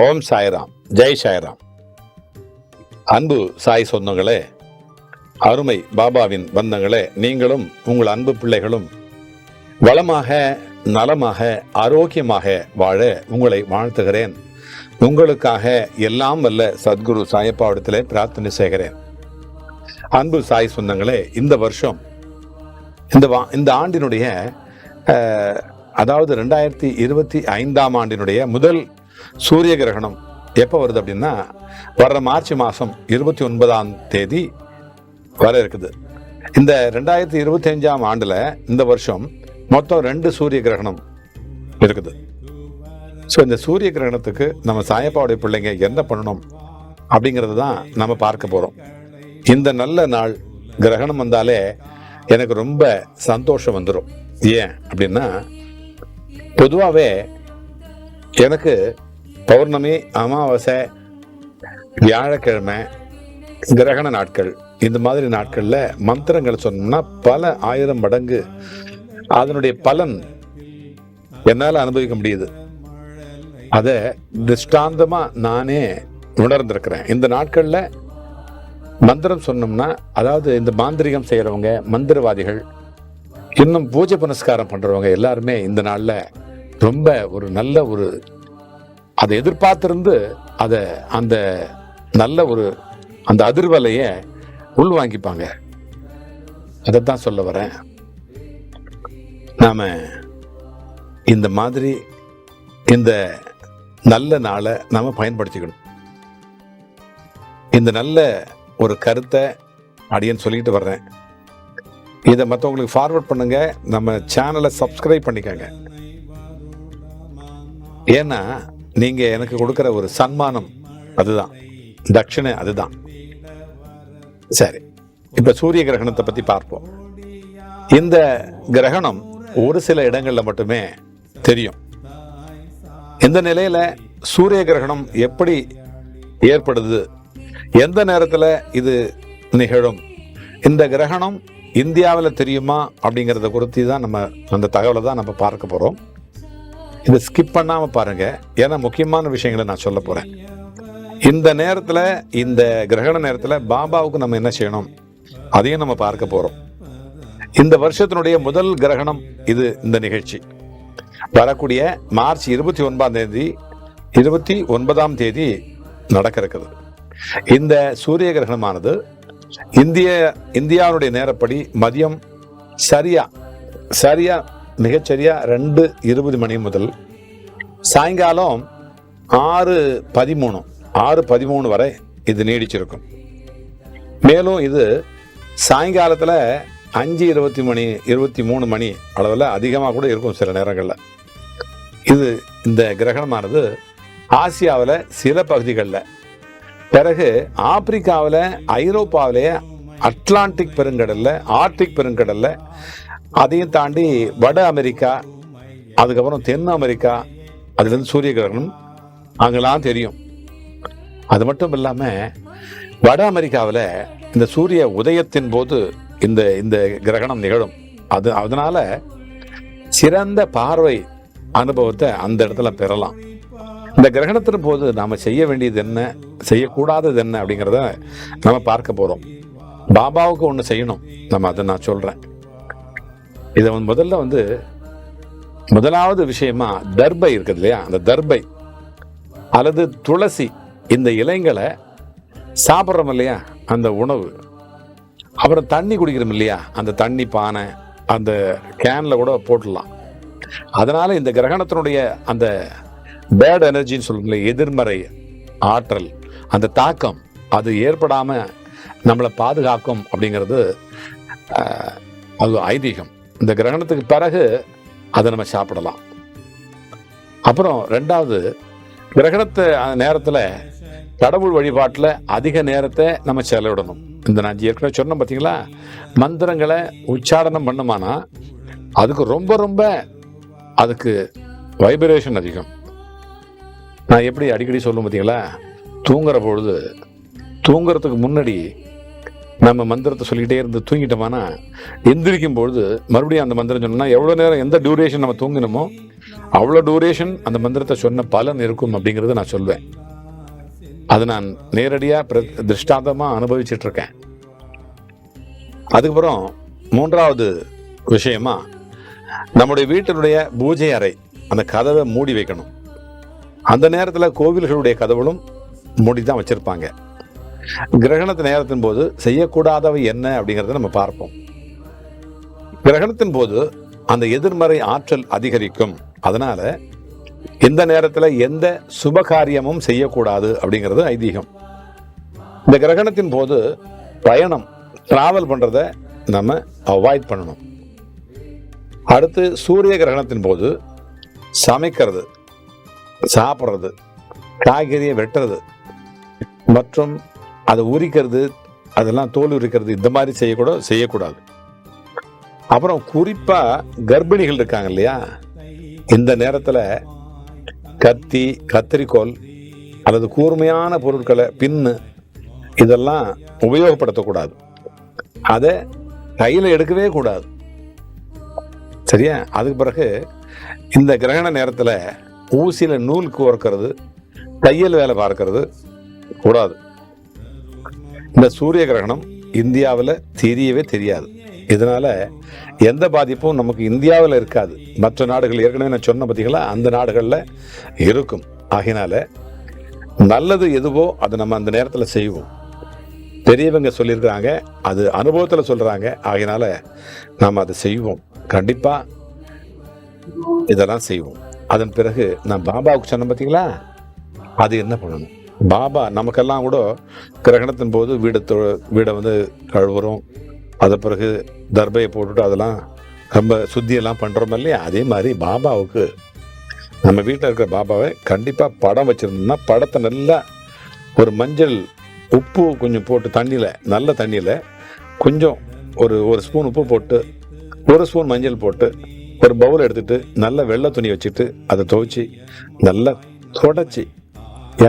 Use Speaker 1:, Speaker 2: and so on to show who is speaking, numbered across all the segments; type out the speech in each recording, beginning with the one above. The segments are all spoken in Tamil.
Speaker 1: ஓம் சாய்ராம். ஜெய் சாய்ராம். அன்பு சாய் சொந்தங்களே, அருமை பாபாவின் பந்தங்களே, நீங்களும் உங்கள் அன்பு பிள்ளைகளும் வளமாக, நலமாக, ஆரோக்கியமாக வாழ உங்களை வாழ்த்துகிறேன். உங்களுக்காக எல்லாம் வல்ல சத்குரு சாயப்பாவிடத்திலே பிரார்த்தனை செய்கிறேன். அன்பு சாய் சொந்தங்களே, இந்த வருஷம் இந்த ஆண்டினுடைய அதாவது 2025 ஆண்டினுடைய முதல் சூரிய கிரகணம் எப்போ வருது அப்படின்னா, வர்ற மார்ச் மாதம் 29 வர இருக்குது. இந்த 2025 ஆண்டில் இந்த வருஷம் மொத்தம் 2 சூரிய கிரகணம் இருக்குது. ஸோ இந்த சூரிய கிரகணத்துக்கு நம்ம சாயப்பாவுடைய பிள்ளைங்க என்ன பண்ணணும் அப்படிங்கிறது தான் நம்ம பார்க்க போகிறோம். இந்த நல்ல நாள் கிரகணம் வந்தாலே எனக்கு ரொம்ப சந்தோஷம் வந்துடும். ஏன் அப்படின்னா, பொதுவாகவே எனக்கு பௌர்ணமி, அமாவாசை, வியாழக்கிழமை, கிரகண நாட்கள், இந்த மாதிரி நாட்களில் மந்திரங்கள் சொன்னோம்னா பல ஆயிரம் மடங்கு அதனுடைய பலன் என்னால் அனுபவிக்க முடியுது. அதை திருஷ்டாந்தமாக நானே உணர்ந்திருக்கிறேன். இந்த நாட்களில் மந்திரம் சொன்னோம்னா, அதாவது இந்த மாந்திரிகம் செய்கிறவங்க, மந்திரவாதிகள், இன்னும் பூஜை புனஸ்காரம் பண்ணுறவங்க எல்லாருமே இந்த நாளில் ரொம்ப ஒரு நல்ல ஒரு அதை எதிர்பார்த்திருந்து அதை அந்த நல்ல ஒரு அந்த அதிர்வலையை உள்வாங்கிப்பாங்க. அதைத்தான் சொல்ல வரேன். நாம இந்த மாதிரி இந்த நல்ல நாளை நாம பயன்படுத்திக்கணும். இந்த நல்ல ஒரு கருத்தை அடியேன்னு சொல்லிட்டு வர்றேன். இதை மற்றவங்களுக்கு ஃபார்வர்ட் பண்ணுங்க. நம்ம சேனலை சப்ஸ்கிரைப் பண்ணிக்கோங்க. ஏன்னா நீங்க எனக்கு கொடுக்கிற ஒரு சன்மானம் அதுதான், தட்சிணை அதுதான். சரி, இப்ப சூரிய கிரகணத்தை பத்தி பார்ப்போம். இந்த கிரகணம் ஒரு சில இடங்கள்ல மட்டுமே தெரியும். இந்த நிலையில சூரிய கிரகணம் எப்படி ஏற்படுது, எந்த நேரத்துல இது நிகழும், இந்த கிரகணம் இந்தியாவில் தெரியுமா அப்படிங்கிறத குறித்து தான் நம்ம அந்த தகவலை தான் நம்ம பார்க்க போறோம். இதை ஸ்கிப் பண்ணாம பாருங்க, ஏன்னா முக்கியமான விஷயங்களை நான் சொல்ல போறேன். இந்த நேரத்தில், இந்த கிரகண நேரத்தில் பாபாவுக்கு நம்ம என்ன செய்யணும் அதையும் நம்ம பார்க்க போறோம். இந்த வருஷத்தினுடைய முதல் கிரகணம் இது. இந்த நிகழ்ச்சி வரக்கூடிய மார்ச் 29 நடக்க இருக்குது. இந்த சூரிய கிரகணமானது இந்தியாவுடைய நேரப்படி மதியம் சரியா மிகச்சரியா 2:20 மணி முதல் சாயங்காலம் 6:13 வரை இது நீடிச்சிருக்கும். மேலும் இது சாயங்காலத்தில் 5:23 மணி அளவில் அதிகமாக கூட இருக்கும் சில நேரங்களில். இந்த கிரகணமானது ஆசியாவில் சில பகுதிகளில், பிறகு ஆப்பிரிக்காவில், ஐரோப்பாவிலே, அட்லாண்டிக் பெருங்கடல்ல, ஆர்டிக் பெருங்கடல்ல, அதையும் தாண்டி வட அமெரிக்கா, அதுக்கப்புறம் தென் அமெரிக்கா, அதுலேருந்து சூரிய கிரகணம் அங்கெல்லாம் தெரியும். அது மட்டும் இல்லாமல் வட அமெரிக்காவில் இந்த சூரிய உதயத்தின் போது இந்த கிரகணம் நிகழும். அதனால சிறந்த பார்வை அனுபவத்தை அந்த இடத்துல பெறலாம். இந்த கிரகணத்தின் போது நாம் செய்ய வேண்டியது என்ன, செய்யக்கூடாதது என்ன அப்படிங்கிறத நம்ம பார்க்க போகிறோம். பாபாவுக்கு ஒன்று செய்யணும் நம்ம, அதை நான் சொல்கிறேன். இதை முதலாவது விஷயமா தர்பை இருக்குது இல்லையா, அந்த தர்பை அல்லது துளசி, இந்த இலைங்களை சாப்பிட்றோம் இல்லையா, அந்த உணவு, அப்புறம் தண்ணி குடிக்கிறோம் இல்லையா, அந்த தண்ணி பானை அந்த கேன்ல கூட போட்டுடலாம். அதனால இந்த கிரகணத்தினுடைய அந்த பேட் எனர்ஜின்னு சொல்லுங்களே, எதிர்மறை ஆற்றல், அந்த தாக்கம் அது ஏற்படாம நம்மளை பாதுகாக்கும் அப்படிங்கிறது அது ஐதீகம். இந்த கிரகணத்துக்கு பிறகு அதை நம்ம சாப்பிடலாம். அப்புறம் 2வது, கிரகணத்து நேரத்தில் கடவுள் வழிபாட்டில் அதிக நேரத்தை நம்ம செலவிடணும். இந்த நான் ஏற்கனவே சொன்னேன் பார்த்தீங்களா, மந்திரங்களை உச்சாரணம் பண்ணுமானா அதுக்கு ரொம்ப அதுக்கு வைப்ரேஷன் அதிகம். நான் எப்படி அடிக்கடி சொல்லுவேன் பார்த்தீங்களா, தூங்குற பொழுது தூங்குறதுக்கு முன்னாடி நம்ம மந்திரத்தை சொல்லிக்கிட்டே இருந்து தூங்கிட்டோம்னா, எந்திரிக்கும் பொழுது மறுபடியும் அந்த மந்திரம் சொன்னோம்னா எவ்வளோ நேரம், எந்த டியூரேஷன் நம்ம தூங்கினோமோ அவ்வளோ டூரேஷன் அந்த மந்திரத்தை சொன்ன பலன் இருக்கும் அப்படிங்கிறத நான் சொல்வேன். அது நான் நேரடியாக திருஷ்டாந்தமாக அனுபவிச்சுட்டு இருக்கேன். அதுக்கப்புறம் 3வது விஷயமா, நம்முடைய வீட்டினுடைய பூஜை அறை அந்த கதவை மூடி வைக்கணும். அந்த நேரத்தில் கோவில்களுடைய கதவுகளும் மூடி தான் வச்சிருப்பாங்க. கிரகணத்து நேரத்தின் போது செய்யக்கூடாதவை என்ன அப்படிங்கிறத நம்ம பார்ப்போம். கிரகணத்தின் போது அந்த எதிர்மறை ஆற்றல் அதிகரிக்கும். அதனால இந்த நேரத்தில் எந்த சுபகாரியமும் செய்யக்கூடாது அப்படிங்கிறது ஐதீகம். இந்த கிரகணத்தின் போது பயணம் டிராவல் பண்றத நம்ம அவாய்ட் பண்ணணும். அடுத்து சூரிய கிரகணத்தின் போது சமைக்கிறது, சாப்பிட்றது, காய்கறியை வெட்டுறது மற்றும் அதை உரிக்கிறது, அதெல்லாம் தோல் உரிக்கிறது, இந்த மாதிரி செய்யக்கூடாது. அப்புறம் குறிப்பா கர்ப்பிணிகள் இருக்காங்க இல்லையா, இந்த நேரத்துல கத்தி, கத்திரிக்கோல் அல்லது கூர்மையான பொருட்களை, பின்னு, இதெல்லாம் உபயோகப்படுத்தக்கூடாது. அதை கையில எடுக்கவே கூடாது. சரியா? அதுக்கு பிறகு இந்த கிரகண நேரத்துல ஊசியில நூல் கோர்க்கிறது, தையல் வேலை பார்க்கறது கூடாது. இந்த சூரிய கிரகணம் இந்தியாவில் தெரியவே தெரியாது. இதனால எந்த பாதிப்பும் நமக்கு இந்தியாவில் இருக்காது. மற்ற நாடுகள், ஏற்கனவே நான் சொன்ன பார்த்தீங்களா, அந்த நாடுகளில் இருக்கும். ஆகினால நல்லது எதுவோ அதை நம்ம அந்த நேரத்தில் செய்வோம். பெரியவங்க சொல்லியிருக்கிறாங்க, அது அனுபவத்தில் சொல்றாங்க. ஆகினால நாம் அதை செய்வோம். கண்டிப்பா இதெல்லாம் செய்வோம். அதன் பிறகு நான் பாபாவுக்கு சொன்ன பார்த்தீங்களா, அது என்ன பண்ணணும். பாபா நமக்கெல்லாம் கூட கிரகணத்தின் போது வீடை கழுவுறோம். அது பிறகு தர்பையை போட்டுட்டு அதெல்லாம் ரொம்ப சுத்தியெல்லாம் பண்ணுறோம் இல்லையா, அதே மாதிரி பாபாவுக்கு நம்ம வீட்டில் இருக்கிற பாபாவை கண்டிப்பாக படம் வச்சுருந்தோம்னா படத்தை நல்லா ஒரு மஞ்சள் உப்பு கொஞ்சம் போட்டு தண்ணியில், நல்ல தண்ணியில் கொஞ்சம் ஒரு ஸ்பூன் உப்பு போட்டு, ஒரு ஸ்பூன் மஞ்சள் போட்டு, ஒரு பவுல் எடுத்துட்டு நல்ல வெள்ளை துணி வச்சுட்டு அதை துவைச்சி நல்லா தொடச்சி,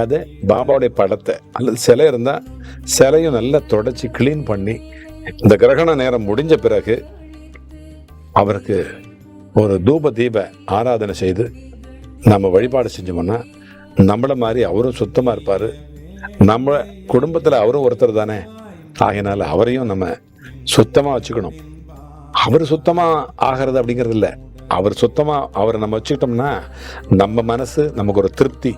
Speaker 1: அதை பாபாவுடைய படத்தை அல்லது சிலை இருந்தால் சிலையும் நல்லா தொடச்சி கிளீன் பண்ணி, இந்த கிரகண நேரம் முடிஞ்ச பிறகு அவருக்கு ஒரு தூப தீப ஆராதனை செய்து நம்ம வழிபாடு செஞ்சோம்னா நம்மளை மாதிரி அவரும் சுத்தமாக இருப்பார். நம்ம குடும்பத்தில் அவரும் ஒருத்தர் தானே. ஆகையினால அவரையும் நம்ம சுத்தமாக வச்சுக்கணும். அவர் சுத்தமாக ஆகிறது அப்படிங்கிறது இல்லை, அவர் சுத்தமாக அவரை நம்ம வச்சுக்கிட்டோம்னா நம்ம மனசு நமக்கு ஒரு திருப்தி.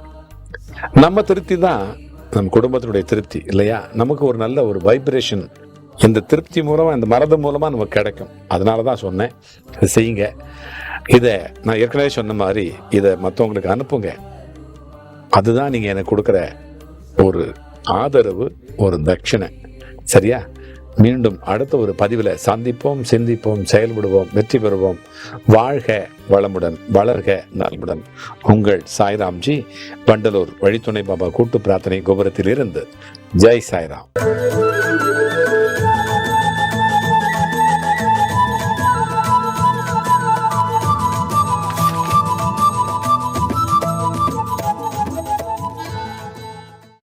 Speaker 1: நம்ம திருப்தி தான் நம்ம குடும்பத்தினுடைய திருப்தி இல்லையா. நமக்கு ஒரு நல்ல ஒரு வைப்ரேஷன் இந்த திருப்தி மூலமா, இந்த மரது மூலமா நமக்கு கிடைக்கும். அதனால தான் சொன்னேன், இதை செய்யுங்க. இதை நான் ஏற்கனவே சொன்ன மாதிரி இதை மற்றவங்களுக்கு அனுப்புங்க. அதுதான் நீங்க எனக்கு கொடுக்குற ஒரு ஆதரவு, ஒரு தட்சிணை. சரியா? மீண்டும் அடுத்த ஒரு பதிவில் சந்திப்போம், சிந்திப்போம், செயல்படுவோம், வெற்றி பெறுவோம். வாழ்க வளமுடன், வளர்க நலமுடன். உங்கள் சாய்ராம்ஜி, வண்டலூர் வழித்துணை பாபா கூட்டு பிரார்த்தனை கோபுரத்தில் இருந்து. ஜெய் சாய்ராம்.